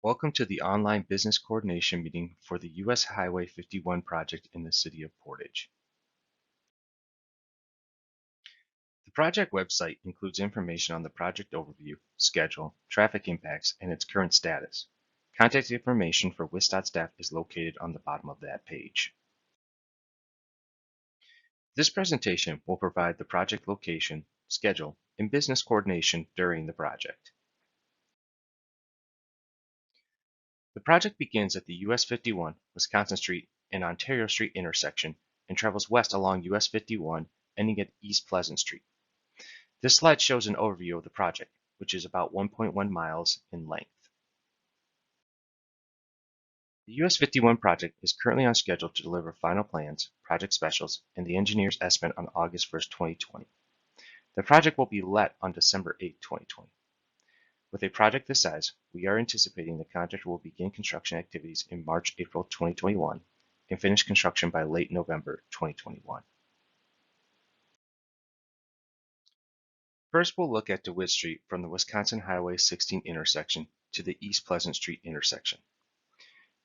Welcome to the online business coordination meeting for the U.S. Highway 51 project in the city of Portage. The project website includes information on the project overview, schedule, traffic impacts, and its current status. Contact information for WISDOT staff is located on the bottom of that page. This presentation will provide the project location, schedule, and business coordination during the project. The project begins at the US 51, Wisconsin Street and Ontario Street intersection and travels west along US 51, ending at East Pleasant Street. This slide shows an overview of the project, which is about 1.1 miles in length. The US 51 project is currently on schedule to deliver final plans, project specials, and the engineer's estimate on August 1st, 2020. The project will be let on December 8, 2020. With a project this size, we are anticipating the contractor will begin construction activities in March-April 2021 and finish construction by late November 2021. First, we'll look at DeWitt Street from the Wisconsin Highway 16 intersection to the East Pleasant Street intersection.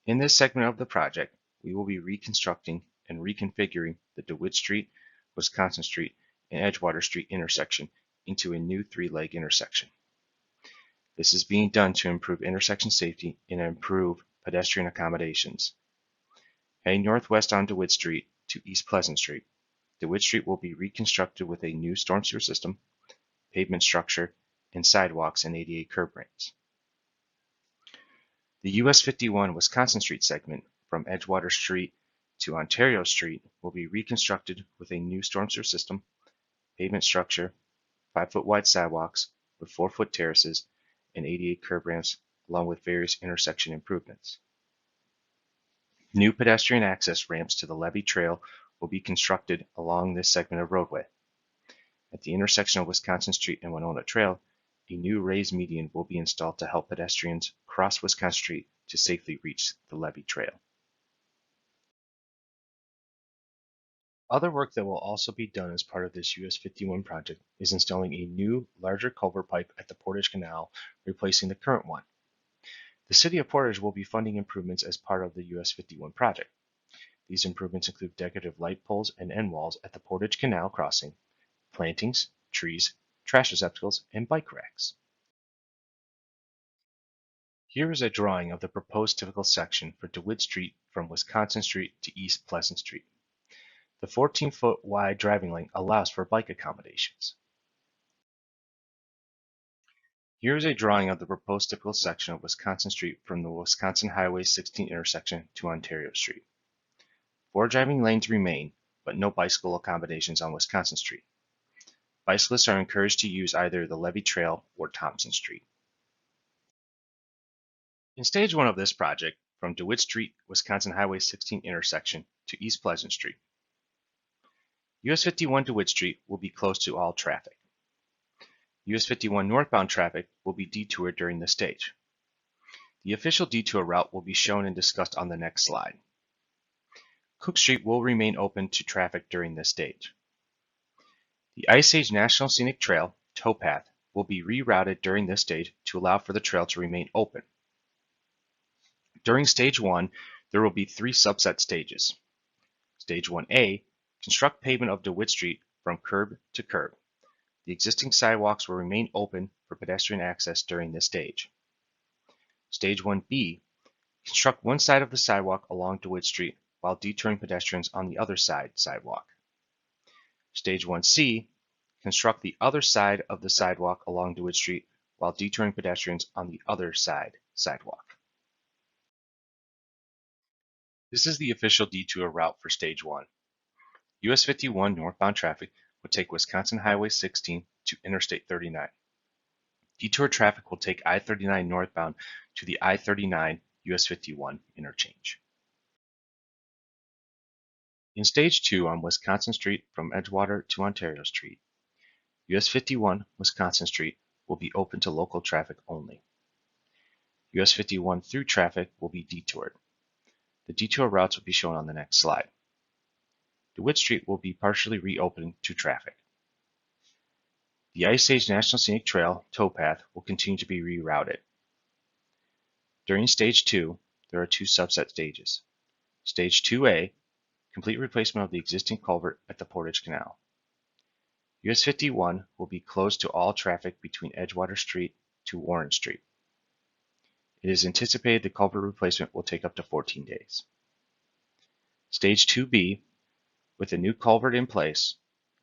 In this segment of the project, we will be reconstructing and reconfiguring the DeWitt Street, Wisconsin Street, and Edgewater Street intersection into a new three-leg intersection. This is being done to improve intersection safety and improve pedestrian accommodations. Heading northwest on DeWitt Street to East Pleasant Street, DeWitt Street will be reconstructed with a new storm sewer system, pavement structure, and sidewalks and ADA curb ramps. The US 51 Wisconsin Street segment from Edgewater Street to Ontario Street will be reconstructed with a new storm sewer system, pavement structure, 5-foot wide sidewalks with 4-foot terraces, and ADA curb ramps, along with various intersection improvements. New pedestrian access ramps to the Levee Trail will be constructed along this segment of roadway. At the intersection of Wisconsin Street and Winona Trail, a new raised median will be installed to help pedestrians cross Wisconsin Street to safely reach the Levee Trail. Other work that will also be done as part of this US 51 project is installing a new, larger culvert pipe at the Portage Canal, replacing the current one. The City of Portage will be funding improvements as part of the US 51 project. These improvements include decorative light poles and end walls at the Portage Canal crossing, plantings, trees, trash receptacles, and bike racks. Here is a drawing of the proposed typical section for DeWitt Street from Wisconsin Street to East Pleasant Street. The 14-foot wide driving lane allows for bike accommodations. Here is a drawing of the proposed typical section of Wisconsin Street from the Wisconsin Highway 16 intersection to Ontario Street. 4 driving lanes remain, but no bicycle accommodations on Wisconsin Street. Bicyclists are encouraged to use either the Levee Trail or Thompson Street. In stage 1 of this project, from DeWitt Street, Wisconsin Highway 16 intersection to East Pleasant Street, US 51 DeWitt Street will be closed to all traffic. US 51 northbound traffic will be detoured during this stage. The official detour route will be shown and discussed on the next slide. Cook Street will remain open to traffic during this stage. The Ice Age National Scenic Trail towpath will be rerouted during this stage to allow for the trail to remain open. During stage 1, there will be 3 subset stages. Stage 1A, construct pavement of DeWitt Street from curb to curb. The existing sidewalks will remain open for pedestrian access during this stage. Stage 1B, construct one side of the sidewalk along DeWitt Street while detouring pedestrians on the other sidewalk. Stage 1C, construct the other side of the sidewalk along DeWitt Street while detouring pedestrians on the other sidewalk. This is the official detour route for Stage 1. US 51 northbound traffic will take Wisconsin Highway 16 to Interstate 39. Detour traffic will take I-39 northbound to the I-39 US 51 interchange. In Stage 2 on Wisconsin Street from Edgewater to Ontario Street, US 51 Wisconsin Street will be open to local traffic only. US 51 through traffic will be detoured. The detour routes will be shown on the next slide. DeWitt Street will be partially reopened to traffic. The Ice Age National Scenic Trail towpath will continue to be rerouted. During Stage 2, there are two subset stages. Stage 2A, complete replacement of the existing culvert at the Portage Canal. US 51 will be closed to all traffic between Edgewater Street to Warren Street. It is anticipated the culvert replacement will take up to 14 days. Stage 2B, with a new culvert in place,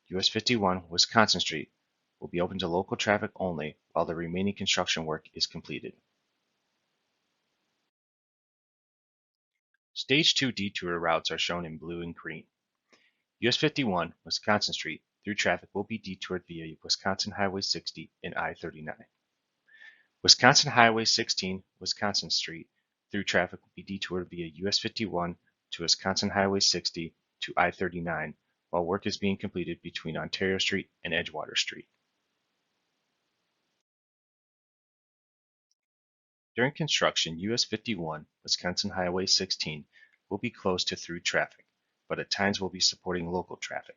US 51 Wisconsin Street will be open to local traffic only while the remaining construction work is completed. Stage 2 detour routes are shown in blue and green. US 51 Wisconsin Street through traffic will be detoured via Wisconsin Highway 60 and I-39. Wisconsin Highway 16 Wisconsin Street through traffic will be detoured via US 51 to Wisconsin Highway 60 to I-39 while work is being completed between Ontario Street and Edgewater Street. During construction, US 51 Wisconsin Highway 16 will be closed to through traffic, but at times will be supporting local traffic.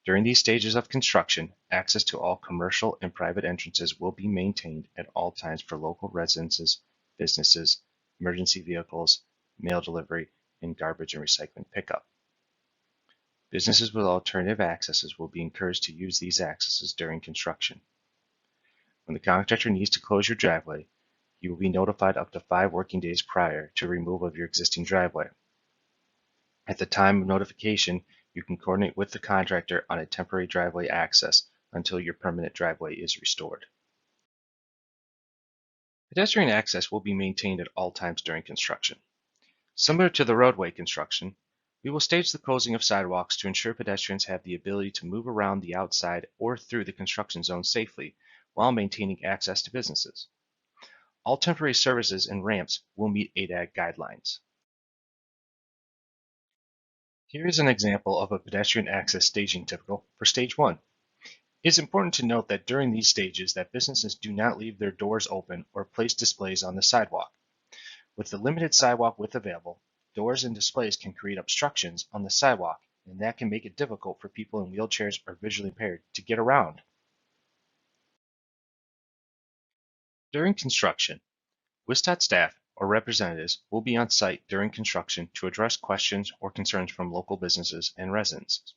During these stages of construction, access to all commercial and private entrances will be maintained at all times for local residences, businesses, emergency vehicles, mail delivery, and garbage and recycling pickup. Businesses with alternative accesses will be encouraged to use these accesses during construction. When the contractor needs to close your driveway, you will be notified up to 5 working days prior to removal of your existing driveway. At the time of notification, you can coordinate with the contractor on a temporary driveway access until your permanent driveway is restored. Pedestrian access will be maintained at all times during construction. Similar to the roadway construction, we will stage the closing of sidewalks to ensure pedestrians have the ability to move around the outside or through the construction zone safely while maintaining access to businesses. All temporary services and ramps will meet ADAG guidelines. Here is an example of a pedestrian access staging typical for Stage 1. It is important to note that during these stages that businesses do not leave their doors open or place displays on the sidewalk. With the limited sidewalk width available, doors and displays can create obstructions on the sidewalk, and that can make it difficult for people in wheelchairs or visually impaired to get around. During construction, WISTOT staff or representatives will be on site during construction to address questions or concerns from local businesses and residents.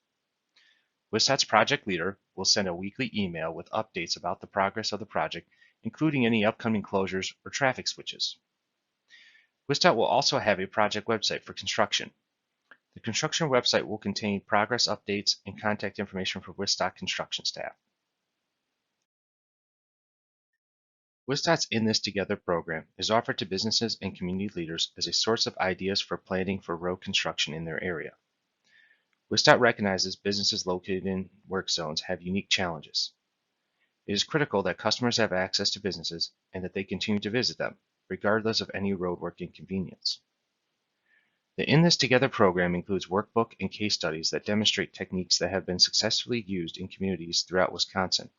WISTOT's project leader will send a weekly email with updates about the progress of the project, including any upcoming closures or traffic switches. WISTOT will also have a project website for construction. The construction website will contain progress updates and contact information for WISTOT construction staff. WISTOT's In This Together program is offered to businesses and community leaders as a source of ideas for planning for road construction in their area. WISTOT recognizes businesses located in work zones have unique challenges. It is critical that customers have access to businesses and that they continue to visit them, regardless of any roadwork inconvenience. The In This Together program includes workbook and case studies that demonstrate techniques that have been successfully used in communities throughout Wisconsin.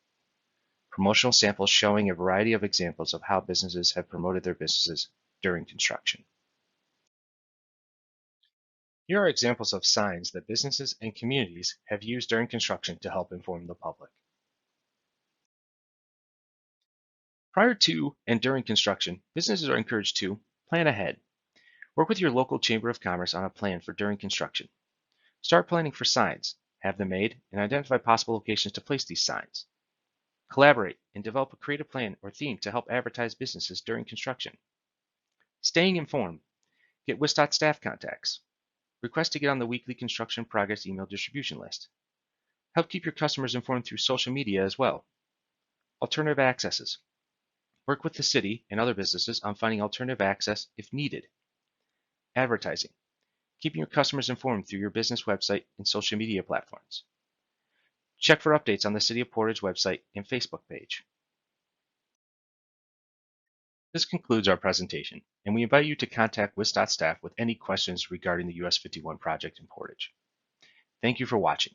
Promotional samples showing a variety of examples of how businesses have promoted their businesses during construction. Here are examples of signs that businesses and communities have used during construction to help inform the public. Prior to and during construction, businesses are encouraged to plan ahead. Work with your local Chamber of Commerce on a plan for during construction. Start planning for signs, have them made, and identify possible locations to place these signs. Collaborate and develop a creative plan or theme to help advertise businesses during construction. Staying informed. Get WISTOT staff contacts. Request to get on the weekly construction progress email distribution list. Help keep your customers informed through social media as well. Alternative accesses. Work with the city and other businesses on finding alternative access if needed. Advertising. Keeping your customers informed through your business website and social media platforms. Check for updates on the City of Portage website and Facebook page. This concludes our presentation, and we invite you to contact WISTOT staff with any questions regarding the US 51 project in Portage. Thank you for watching.